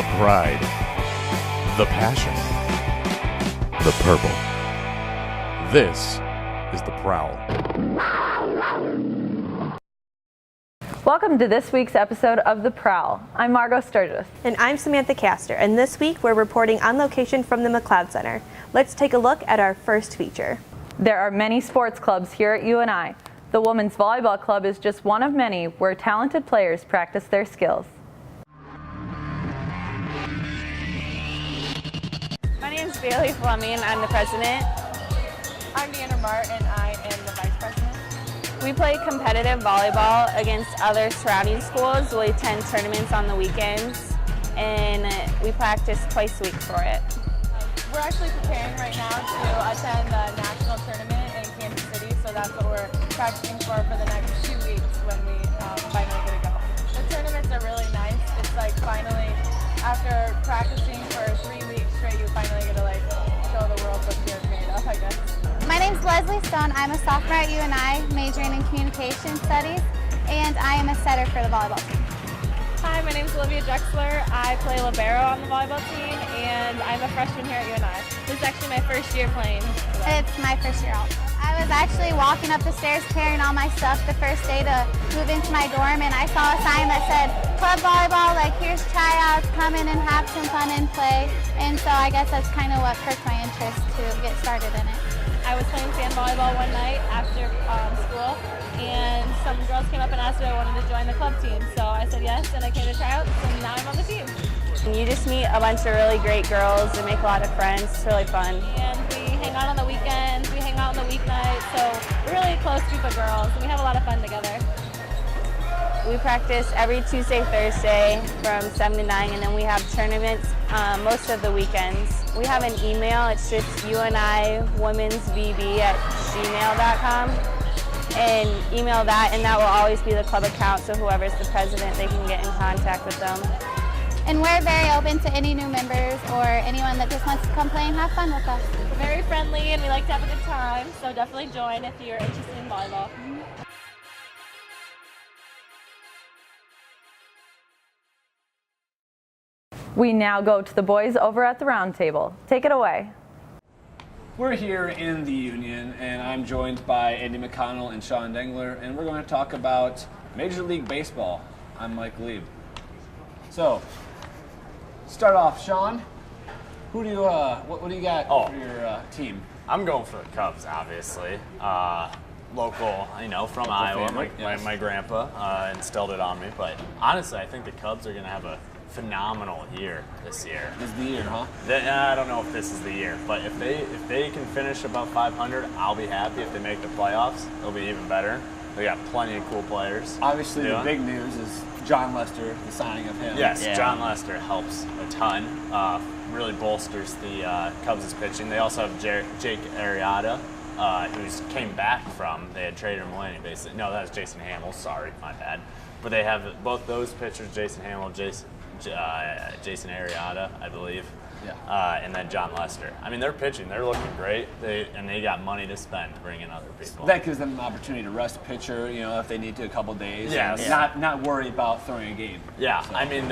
The pride, the passion, the purple. This is the Prowl. Welcome to this week's episode of The Prowl. I'm Margot Surges. And I'm Samantha Castro, and this week we're reporting on location from the McLeod Center. Let's take a look at our first feature. There are many sports clubs here at UNI. The Women's Volleyball Club is just one of many where talented players practice their skills. My name is Bailey Fleming, I'm the president. I'm Deanna Mart, and I am the vice president. We play competitive volleyball against other surrounding schools. We attend tournaments on the weekends, and we practice twice a week for it. We're actually preparing right now to attend the national tournament in Kansas City, so that's what we're practicing for the next 2 weeks when we finally get to go. The tournaments are really nice. It's like finally, after practicing for 3 weeks straight, you finally get to like show the world what you're made of, I guess. My name's Leslie Stone. I'm a sophomore at UNI, majoring in communication studies, and I am a setter for the volleyball team. Hi, my name is Olivia Drexler. I play libero on the volleyball team, and I'm a freshman here at UNI. This is actually my first year playing. It's my first year also. I was actually walking up the stairs carrying all my stuff the first day to move into my dorm, and I saw a sign that said, Club Volleyball, like here's tryouts, come in and have some fun and play. And so I guess that's kind of what perked my interest to get started in it. I was playing sand volleyball one night after school, and some girls came up and asked if I wanted to join the club team. So I said yes, and I came to tryouts, and now I'm on the team. You just meet a bunch of really great girls and make a lot of friends. It's really fun. And we hang out on the weekends, we hang out on the weeknights, so we're really a close group of girls, and we have a lot of fun together. We practice every Tuesday, Thursday from 7 to 9, and then we have tournaments most of the weekends. We have an email, it's just uniwomensvb@gmail.com, and email that, and that will always be the club account, so whoever's the president, they can get in contact with them. And we're very open to any new members or anyone that just wants to come play and have fun with us. We're very friendly, and we like to have a good time, so definitely join if you're interested in volleyball. We now go to the boys over at the round table. Take it away. We're here in the Union, and I'm joined by Andy McConnell and Sean Dengler, and we're going to talk about Major League Baseball. I'm Mike Lieb. So, start off, Sean. Who do you what do you got for your team? I'm going for the Cubs, obviously. Local, from Iowa. My grandpa instilled it on me, but honestly, I think the Cubs are going to have a phenomenal year this year. This is the year, huh? I don't know if this is the year, but if they can finish above 500, I'll be happy. If they make the playoffs, it'll be even better. They got plenty of cool players. Obviously, the big news is John Lester, the signing of him. Yes, yeah. John Lester helps a ton. Really bolsters the Cubs' pitching. They also have Jake Arrieta, who came back from, they had traded him away, basically. No, that was Jason Hamill. Sorry, my bad. But they have both those pitchers, Jason Hamill, Jason Arrieta, I believe, and then John Lester. I mean, they're pitching. They're looking great. They got money to spend to bring in other people. That gives them an opportunity to rest a pitcher, if they need to, a couple days. Yeah. Not worry about throwing a game. Yeah. So. I mean,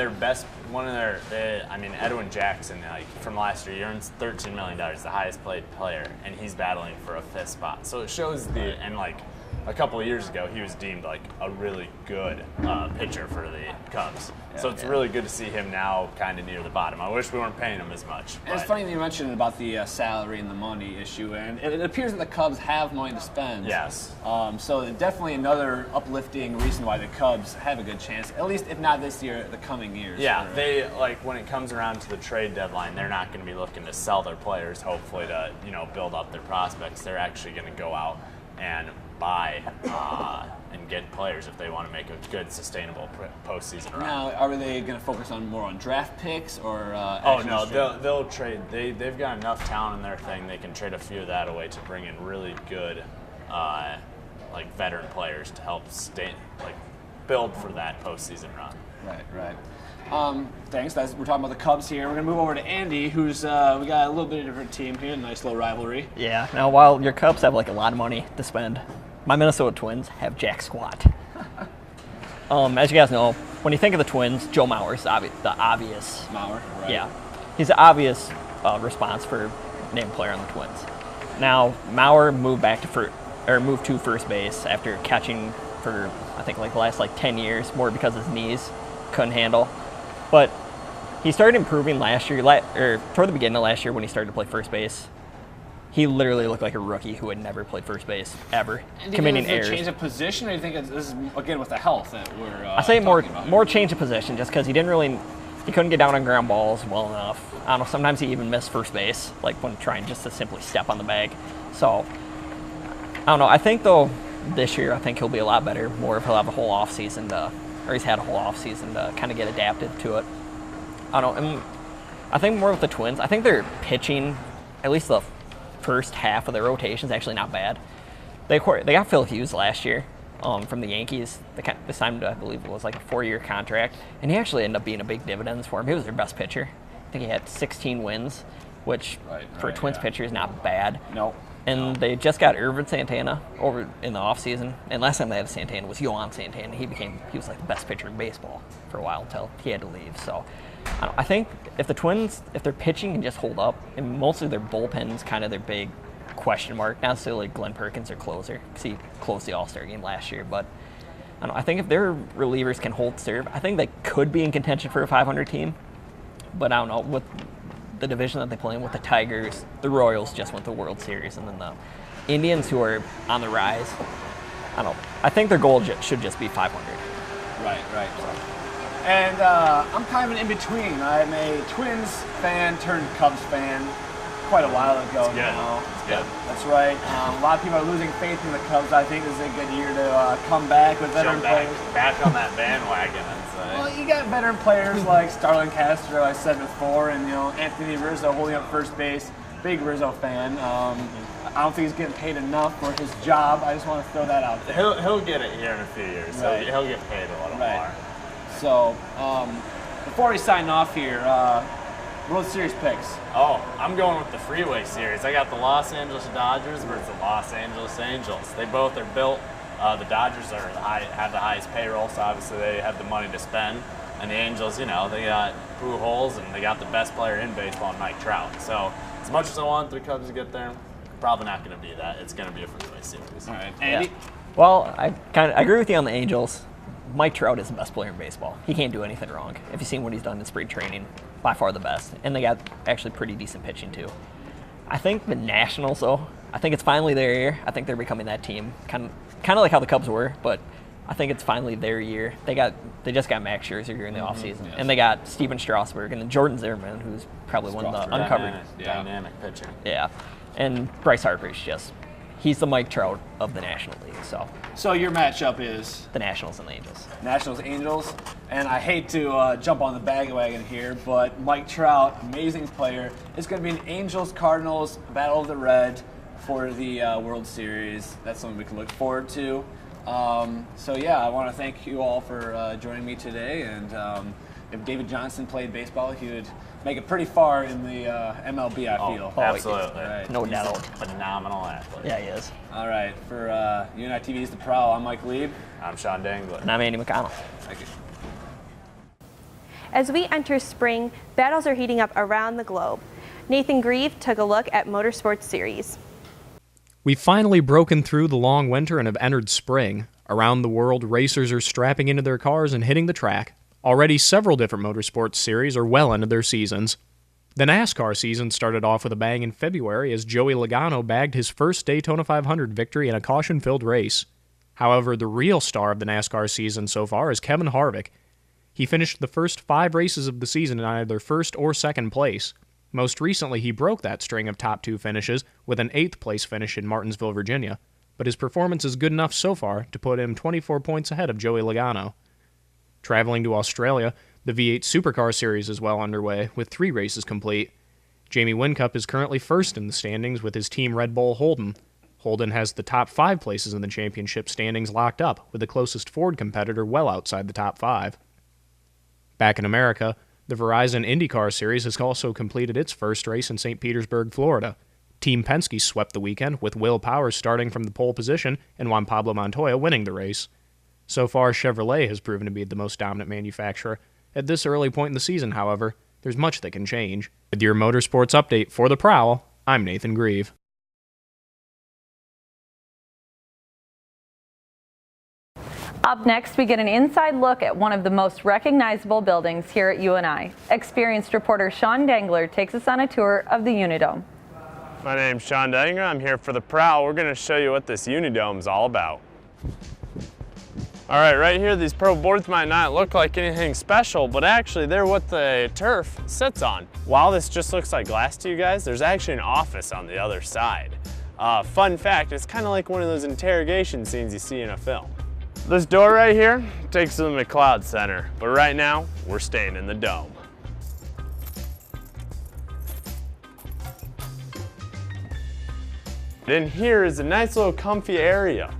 Edwin Jackson, from last year, he earns $13 million, the highest paid player, and he's battling for a fifth spot. So it shows a couple of years ago, he was deemed like a really good pitcher for the Cubs. So it's really good to see him now kind of near the bottom. I wish we weren't paying him as much. And it's funny that you mentioned about the salary and the money issue, and it appears that the Cubs have money to spend. Yes. So definitely another uplifting reason why the Cubs have a good chance, at least if not this year, the coming years. Yeah, they when it comes around to the trade deadline, they're not going to be looking to sell their players, hopefully to build up their prospects. They're actually going to go out and buy and get players if they want to make a good, sustainable postseason run. Now, are they going to focus more on draft picks or? They'll trade. They've got enough talent in their thing. They can trade a few of that away to bring in really good, veteran players to help build for that postseason run. Right. Thanks. We're talking about the Cubs here. We're going to move over to Andy, who's we got a little bit of a different team here, a nice little rivalry. Yeah. Now, while your Cubs have a lot of money to spend, my Minnesota Twins have jack squat. As you guys know, when you think of the Twins, Joe Mauer's the obvious. Mauer, right? Yeah, he's the obvious response for named player on the Twins. Now Mauer moved to first base after catching for I think like the last 10 years, more because his knees couldn't handle. But he started improving last year, or toward the beginning of last year when he started to play first base. He literally looked like a rookie who had never played first base ever, committing errors. Change of position, or do you think this is again with the health that we're? I say more change of position, just because he couldn't get down on ground balls well enough. I don't know. Sometimes he even missed first base, like when trying just to simply step on the bag. So I don't know. I think though this year, I think he'll be a lot better. He'll have a whole off season or he's had a whole off season to kind of get adapted to it. I don't know. And I think more with the Twins. I think their pitching, at least the first half of their rotation, is actually not bad. They got Phil Hughes last year from the Yankees. This time I believe it was like a 4-year contract, and he actually ended up being a big dividends for him. He was their best pitcher. I think he had 16 wins, which for a Twins pitcher is not bad. No. And they just got Irvin Santana over in the offseason. And last time they had Santana was Yohan Santana. He was like the best pitcher in baseball for a while until he had to leave. So I think if the Twins, if their pitching can just hold up, and mostly their bullpen's kind of their big question mark, not necessarily Glenn Perkins, their closer, because he closed the All-Star game last year. But I think if their relievers can hold serve, I think they could be in contention for a 500 team. But I don't know, with the division that they play in with the Tigers, the Royals just went to the World Series, and then the Indians, who are on the rise, I think their goal should just be 500. Right. And I'm kind of an in-between. I'm a Twins fan turned Cubs fan quite a while ago now. It's good. That's right. A lot of people are losing faith in the Cubs. I think this is a good year to come back with veteran players. Back on that bandwagon, I'd say. Well, you got veteran players like Starlin Castro, I said before, and Anthony Rizzo holding up first base. Big Rizzo fan. I don't think he's getting paid enough for his job. I just want to throw that out there. He'll get it here in a few years. Right. He'll get paid a little more. So, before we sign off here, World Series picks. Oh, I'm going with the Freeway Series. I got the Los Angeles Dodgers versus the Los Angeles Angels. They both are built. The Dodgers have the highest payroll, so obviously they have the money to spend. And the Angels, they got Pujols, and they got the best player in baseball, Mike Trout. So, as much as I want the Cubs to get there, probably not going to be that. It's going to be a Freeway Series. All right, Andy? Yeah. Well, I agree with you on the Angels. Mike Trout is the best player in baseball. He can't do anything wrong. If you've seen what he's done in spring training, by far the best. And they got actually pretty decent pitching, too. I think the Nationals, though, I think it's finally their year. I think they're becoming that team, kind of like how the Cubs were, but I think it's finally their year. They just got Max Scherzer here in the offseason, and they got Steven Strasburg and then Jordan Zimmerman, who's probably one of the uncovered dynamic pitcher. Yeah, and Bryce Harper's he's the Mike Trout of the National League. So your matchup is the Nationals and the Angels. Nationals, Angels, and I hate to jump on the bandwagon here, but Mike Trout, amazing player. It's going to be an Angels-Cardinals Battle of the Red for the World Series. That's something we can look forward to. So yeah, I want to thank you all for joining me today. And if David Johnson played baseball, he would make it pretty far in the MLB, I feel. Oh, absolutely. Right. No doubt. He's a phenomenal athlete. Yeah, he is. All right, for UNI-TV's The Prowl, I'm Mike Lieb. I'm Sean Dangler. And I'm Andy McConnell. Thank you. As we enter spring, battles are heating up around the globe. Nathan Grieve took a look at Motorsport Series. We've finally broken through the long winter and have entered spring. Around the world, racers are strapping into their cars and hitting the track. Already several different motorsports series are well into their seasons. The NASCAR season started off with a bang in February as Joey Logano bagged his first Daytona 500 victory in a caution-filled race. However, the real star of the NASCAR season so far is Kevin Harvick. He finished the first 5 races of the season in either first or second place. Most recently, he broke that string of top 2 finishes with an 8th place finish in Martinsville, Virginia, but his performance is good enough so far to put him 24 points ahead of Joey Logano. Traveling to Australia, the V8 Supercar Series is well underway, with 3 races complete. Jamie Whincup is currently first in the standings with his team Red Bull Holden. Holden has the top 5 places in the championship standings locked up, with the closest Ford competitor well outside the top 5. Back in America, the Verizon IndyCar Series has also completed its first race in St. Petersburg, Florida. Team Penske swept the weekend, with Will Powers starting from the pole position and Juan Pablo Montoya winning the race. So far, Chevrolet has proven to be the most dominant manufacturer. At this early point in the season, however, there's much that can change. With your motorsports update for the Prowl, I'm Nathan Grieve. Up next, we get an inside look at one of the most recognizable buildings here at UNI. Experienced reporter Sean Dangler takes us on a tour of the UNI Dome. My name's Sean Dangler. I'm here for the Prowl. We're going to show you what this UNI Dome's all about. All right here, these pro boards might not look like anything special, but actually they're what the turf sits on. While this just looks like glass to you guys, there's actually an office on the other side. Fun fact, it's kind of like one of those interrogation scenes you see in a film. This door right here takes to the McLeod Center, but right now, we're staying in the Dome. In here is a nice little comfy area.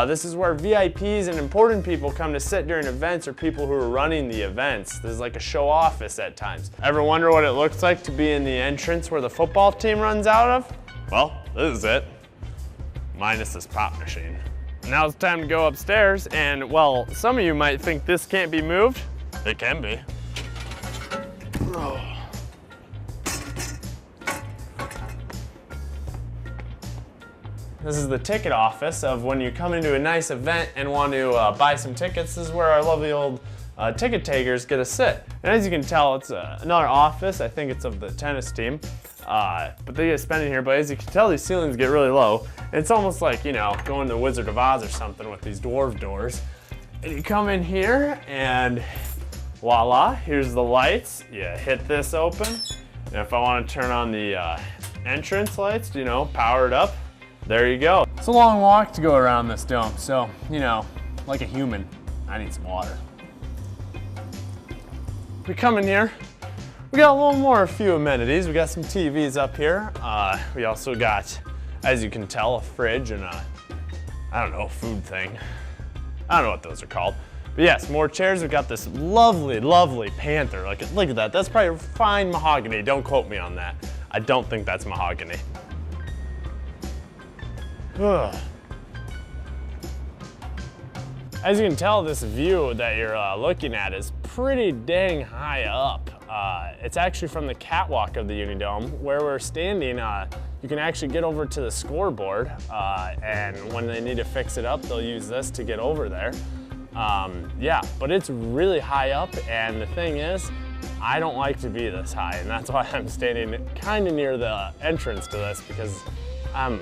This is where VIPs and important people come to sit during events or people who are running the events. This is like a show office at times. Ever wonder what it looks like to be in the entrance where the football team runs out of? Well, this is it. Minus this pop machine. Now it's time to go upstairs, and well, some of you might think this can't be moved. It can be. This is the ticket office of when you come into a nice event and want to buy some tickets. This is where our lovely old ticket takers get to sit. And as you can tell, it's another office. I think it's of the tennis team. But they get spent in here, but as you can tell, these ceilings get really low. It's almost like, you know, going to the Wizard of Oz or something with these dwarf doors. And you come in here and voila, here's the lights. You hit this open. And if I want to turn on the entrance lights, you know, power it up, there you go. It's a long walk to go around this dome, so, you know, like a human, I need some water. We come in here, we got a few amenities. We got some TVs up here. We also got, as you can tell, a fridge and a, I don't know, food thing. I don't know what those are called. But yes, more chairs. We've got this lovely, lovely Panther. Look at that. That's probably fine mahogany. Don't quote me on that. I don't think that's mahogany. As you can tell, this view that you're looking at is pretty dang high up. It's actually from the catwalk of the UNI Dome. Where we're standing, you can actually get over to the scoreboard, and when they need to fix it up, they'll use this to get over there. Yeah, but it's really high up, and the thing is, I don't like to be this high, and that's why I'm standing kind of near the entrance to this, because I'm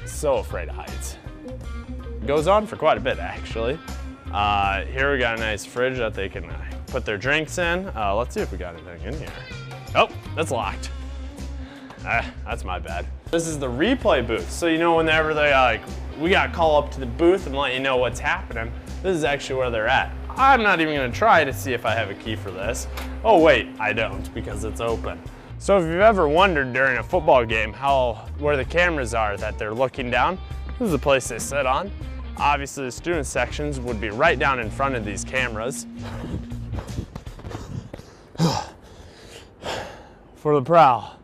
so afraid of heights. It goes on for quite a bit, actually. Here we got a nice fridge that they can put their drinks in. Let's see if we got anything in here. Oh, that's locked. That's my bad. This is the replay booth. So you know whenever they we got to call up to the booth and let you know what's happening, this is actually where they're at. I'm not even gonna try to see if I have a key for this. Oh wait, I don't, because it's open. So if you've ever wondered during a football game where the cameras are that they're looking down, this is the place they sit on. Obviously the student sections would be right down in front of these cameras. For the Prowl,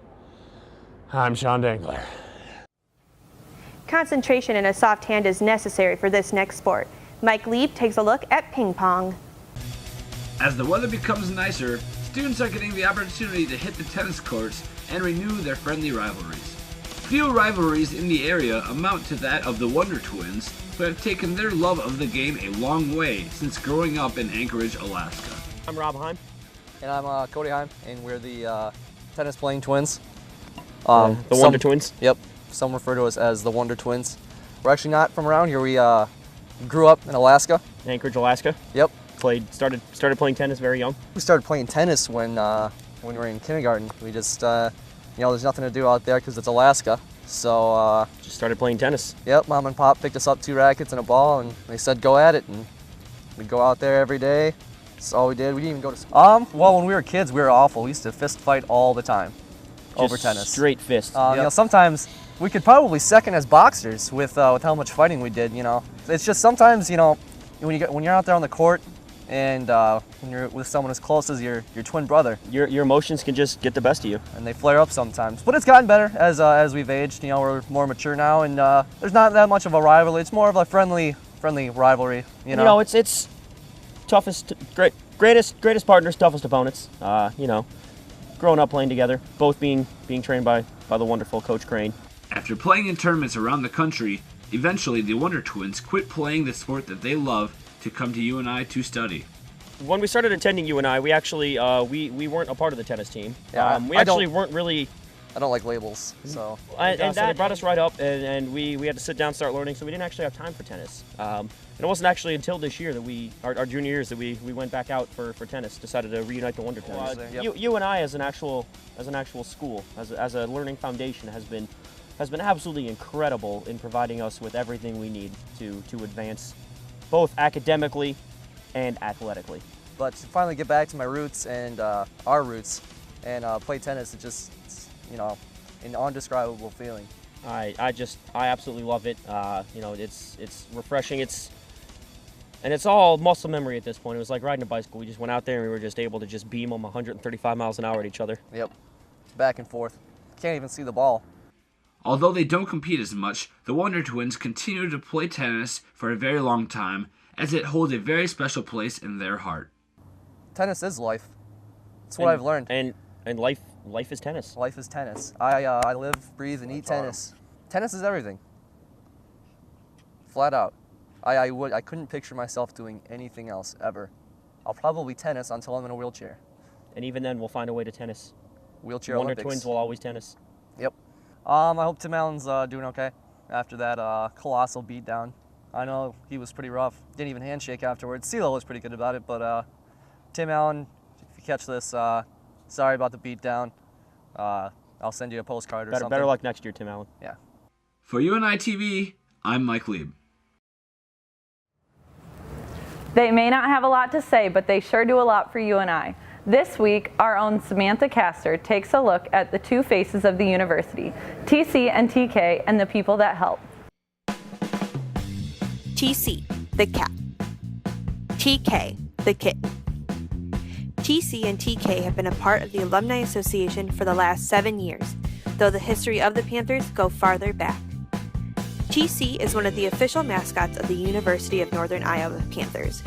I'm Sean Dangler. Concentration and a soft hand is necessary for this next sport. Mike Lieb takes a look at ping pong. As the weather becomes nicer, students are getting the opportunity to hit the tennis courts and renew their friendly rivalries. Few rivalries in the area amount to that of the Wonder Twins, who have taken their love of the game a long way since growing up in Anchorage, Alaska. I'm Rob Heim. And I'm Cody Heim, and we're the tennis playing twins. The Wonder Twins? Yep, some refer to us as the Wonder Twins. We're actually not from around here. We grew up in Alaska. Anchorage, Alaska? Yep. Started playing tennis very young? We started playing tennis when we were in kindergarten. We just, you know, there's nothing to do out there because it's Alaska. So just started playing tennis. Yep, Mom and Pop picked us up 2 rackets and a ball, and they said go at it, and we'd go out there every day. That's all we did. We didn't even go to school. Well, when we were kids, we were awful. We used to fist fight all the time over tennis. Straight fist. You know, sometimes we could probably second as boxers with how much fighting we did. You know, it's just sometimes, you know, when you're out there on the court and when you're with someone as close as your twin brother, your emotions can just get the best of you, and they flare up sometimes. But it's gotten better as we've aged. You know, we're more mature now, and there's not that much of a rivalry. It's more of a friendly friendly rivalry. You know, it's toughest, greatest partners, toughest opponents. Growing up playing together, both being trained by the wonderful Coach Crane. After playing in tournaments around the country, eventually the Wonder Twins quit playing the sport that they love to come to UNI to study. When we started attending UNI, we actually we weren't a part of the tennis team. Yeah, we actually weren't really. I don't like labels, so. So they brought us right up, and we had to sit down and start learning, so we didn't actually have time for tennis. And it wasn't actually until this year that our junior years, that we went back out for tennis, decided to reunite the Wonder Twins. UNI as an actual school, as a learning foundation, has been absolutely incredible in providing us with everything we need to advance, both academically and athletically. But to finally get back to my roots and our roots and play tennis, it's an indescribable feeling. I absolutely love it. It's refreshing. And it's all muscle memory at this point. It was like riding a bicycle. We just went out there and we were just able to just beam them 135 miles an hour at each other. Yep, back and forth. Can't even see the ball. Although they don't compete as much, the Wonder Twins continue to play tennis for a very long time, as it holds a very special place in their heart. Tennis is life. That's what I've learned. And life is tennis. Life is tennis. I live, breathe, and eat tennis. Tennis is everything. Flat out. I couldn't picture myself doing anything else ever. I'll probably tennis until I'm in a wheelchair. And even then, we'll find a way to tennis. Wheelchair Wonder Olympics. Twins will always tennis. Yep. I hope Tim Allen's doing okay after that colossal beatdown. I know he was pretty rough. Didn't even handshake afterwards. CeeLo was pretty good about it, but Tim Allen, if you catch this, sorry about the beatdown. I'll send you a postcard or something. Better luck next year, Tim Allen. Yeah. For UNI-TV, I'm Mike Lieb. They may not have a lot to say, but they sure do a lot for UNI. This week, our own Samantha Castro takes a look at the two faces of the university, TC and TK, and the people that help. TC, the cat. TK, the kitten. TC and TK have been a part of the Alumni Association for the last 7 years, though the history of the Panthers go farther back. TC is one of the official mascots of the University of Northern Iowa Panthers.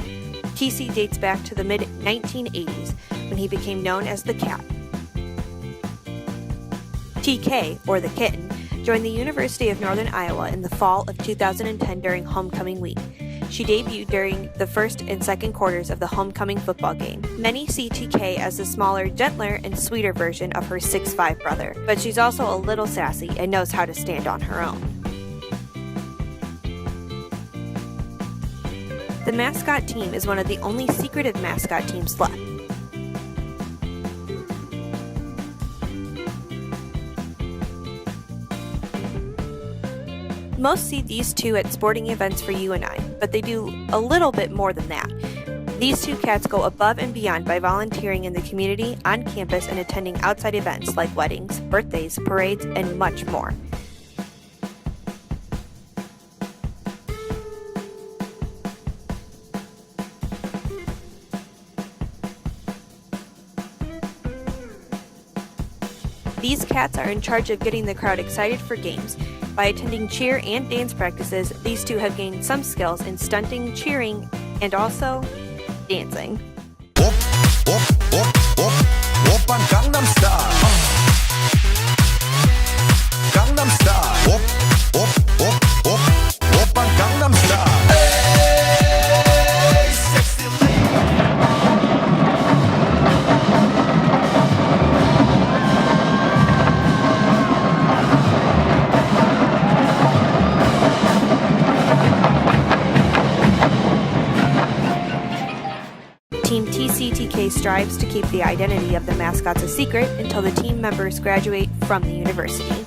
TC dates back to the mid-1980s when he became known as the Cat. TK, or the Kitten, joined the University of Northern Iowa in the fall of 2010 during homecoming week. She debuted during the first and second quarters of the homecoming football game. Many see TK as the smaller, gentler, and sweeter version of her 6'5" brother, but she's also a little sassy and knows how to stand on her own. The mascot team is one of the only secretive mascot teams left. Most see these two at sporting events for UNI, but they do a little bit more than that. These two cats go above and beyond by volunteering in the community, on campus, and attending outside events like weddings, birthdays, parades, and much more. These cats are in charge of getting the crowd excited for games. By attending cheer and dance practices, these two have gained some skills in stunting, cheering, and also dancing. Team TC-TK strives to keep the identity of the mascots a secret until the team members graduate from the university.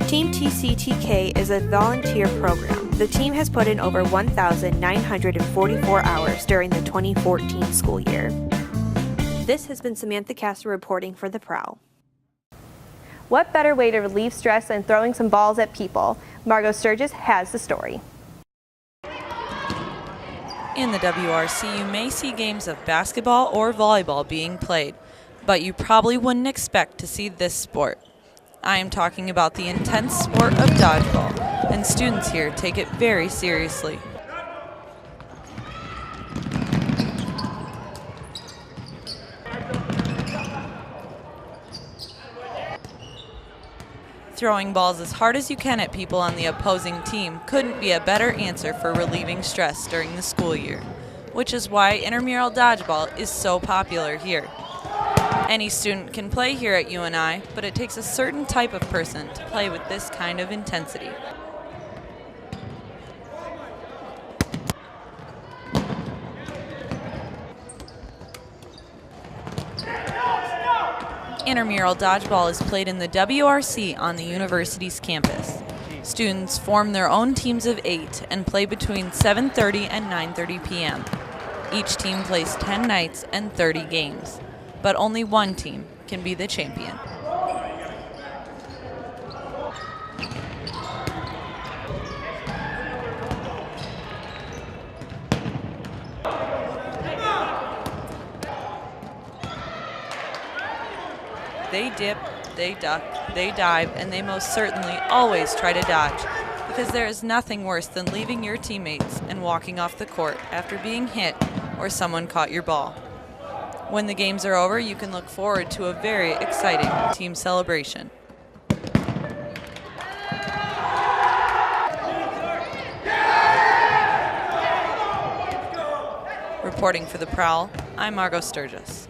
Team TC-TK is a volunteer program. The team has put in over 1,944 hours during the 2014 school year. This has been Samantha Castro reporting for The Prowl. What better way to relieve stress than throwing some balls at people? Margot Surges has the story. In the WRC, you may see games of basketball or volleyball being played, but you probably wouldn't expect to see this sport. I am talking about the intense sport of dodgeball, and students here take it very seriously. Throwing balls as hard as you can at people on the opposing team couldn't be a better answer for relieving stress during the school year, which is why intramural dodgeball is so popular here. Any student can play here at UNI, but it takes a certain type of person to play with this kind of intensity. Intramural dodgeball is played in the WRC on the university's campus. Students form their own teams of 8 and play between 7:30 and 9:30 p.m. Each team plays 10 nights and 30 games, but only one team can be the champion. They dip, they duck, they dive, and they most certainly always try to dodge, because there is nothing worse than leaving your teammates and walking off the court after being hit or someone caught your ball. When the games are over, you can look forward to a very exciting team celebration. Reporting for the Prowl, I'm Margot Surges.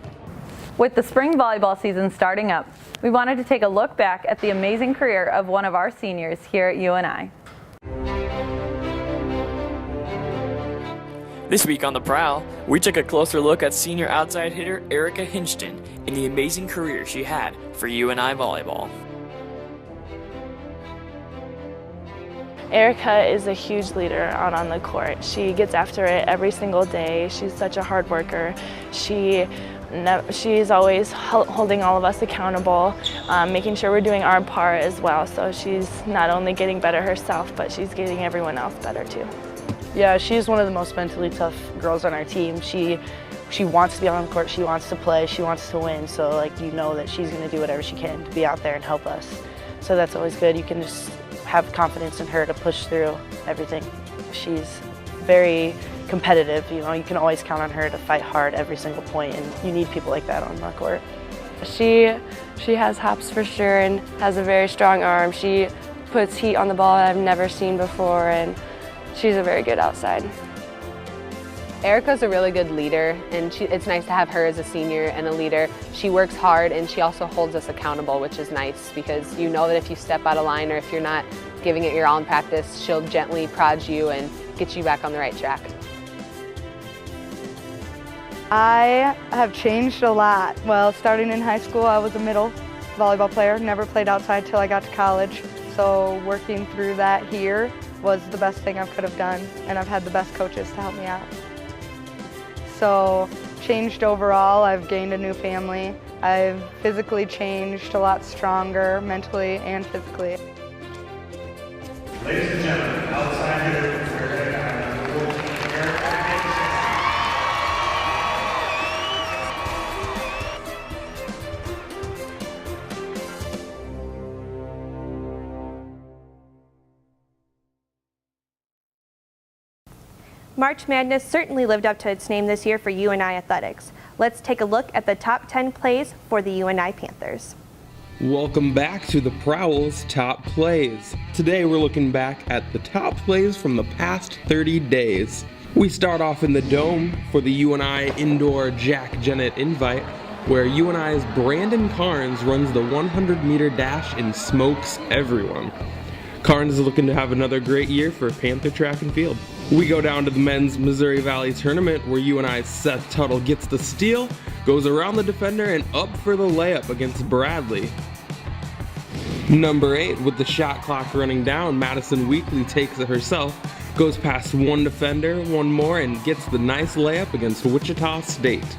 With the spring volleyball season starting up, we wanted to take a look back at the amazing career of one of our seniors here at UNI. This week on The Prowl, we took a closer look at senior outside hitter Erica Hinton and the amazing career she had for UNI Volleyball. Erica is a huge leader out on the court. She gets after it every single day. She's such a hard worker. She's always holding all of us accountable, making sure we're doing our part as well. So she's not only getting better herself, but she's getting everyone else better too. Yeah, she's one of the most mentally tough girls on our team. She wants to be on the court, she wants to play, she wants to win. So like, you know that she's going to do whatever she can to be out there and help us. So that's always good. You can just have confidence in her to push through everything. She's very competitive, you know, you can always count on her to fight hard every single point, and you need people like that on the court. She has hops for sure and has a very strong arm. She puts heat on the ball that I've never seen before, and she's a very good outside. Erica's a really good leader, and it's nice to have her as a senior and a leader. She works hard, and she also holds us accountable, which is nice because you know that if you step out of line or if you're not giving it your all in practice, she'll gently prod you and get you back on the right track. I have changed a lot. Well, starting in high school, I was a middle volleyball player, never played outside till I got to college. So working through that here was the best thing I could have done, and I've had the best coaches to help me out. So changed overall, I've gained a new family. I've physically changed, a lot stronger, mentally and physically. Ladies and gentlemen, outside hitter, March Madness certainly lived up to its name this year for UNI athletics. Let's take a look at the top 10 plays for the UNI Panthers. Welcome back to the Prowl's Top Plays. Today we're looking back at the top plays from the past 30 days. We start off in the Dome for the UNI Indoor Jack Jennett Invite, where UNI's Brandon Carnes runs the 100-meter dash and smokes everyone. Carnes is looking to have another great year for Panther track and field. We go down to the men's Missouri Valley tournament where UNI's Seth Tuttle gets the steal, goes around the defender and up for the layup against Bradley. Number 8, with the shot clock running down, Madison Weekly takes it herself, goes past one defender, one more, and gets the nice layup against Wichita State.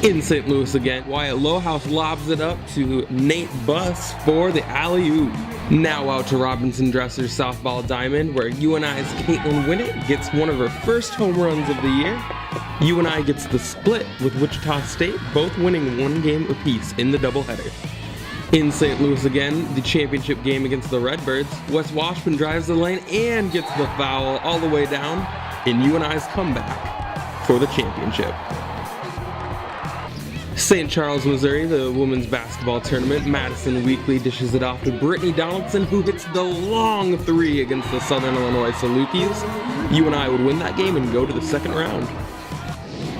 In St. Louis again, Wyatt Lowhouse lobs it up to Nate Buss for the alley-oop. Now out to Robinson Dresser's softball diamond, where UNI's Caitlin Winnett gets one of her first home runs of the year. UNI gets the split with Wichita State, both winning one game apiece in the doubleheader. In St. Louis again, the championship game against the Redbirds, Wes Washburn drives the lane and gets the foul all the way down in UNI's comeback for the championship. St. Charles, Missouri, the women's basketball tournament. Madison Weekly dishes it off to Brittany Donaldson, who hits the long three against the Southern Illinois Salukis. UNI would win that game and go to the second round.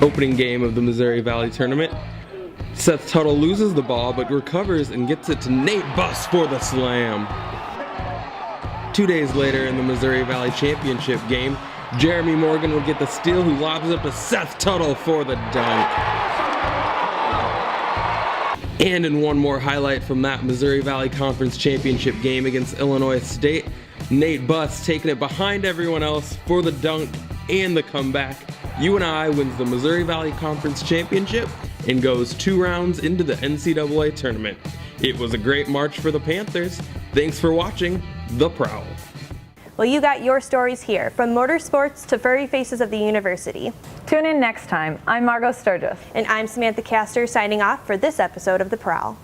Opening game of the Missouri Valley tournament. Seth Tuttle loses the ball but recovers and gets it to Nate Buss for the slam. 2 days later in the Missouri Valley Championship game, Jeremy Morgan would get the steal, who lobs it up to Seth Tuttle for the dunk. And in one more highlight from that Missouri Valley Conference Championship game against Illinois State, Nate Buss taking it behind everyone else for the dunk and the comeback. UNI wins the Missouri Valley Conference Championship and goes 2 rounds into the NCAA tournament. It was a great March for the Panthers. Thanks for watching The Prowl. Well, you got your stories here, from motorsports to furry faces of the university. Tune in next time. I'm Margot Surges. And I'm Samantha Castro, signing off for this episode of The Prowl.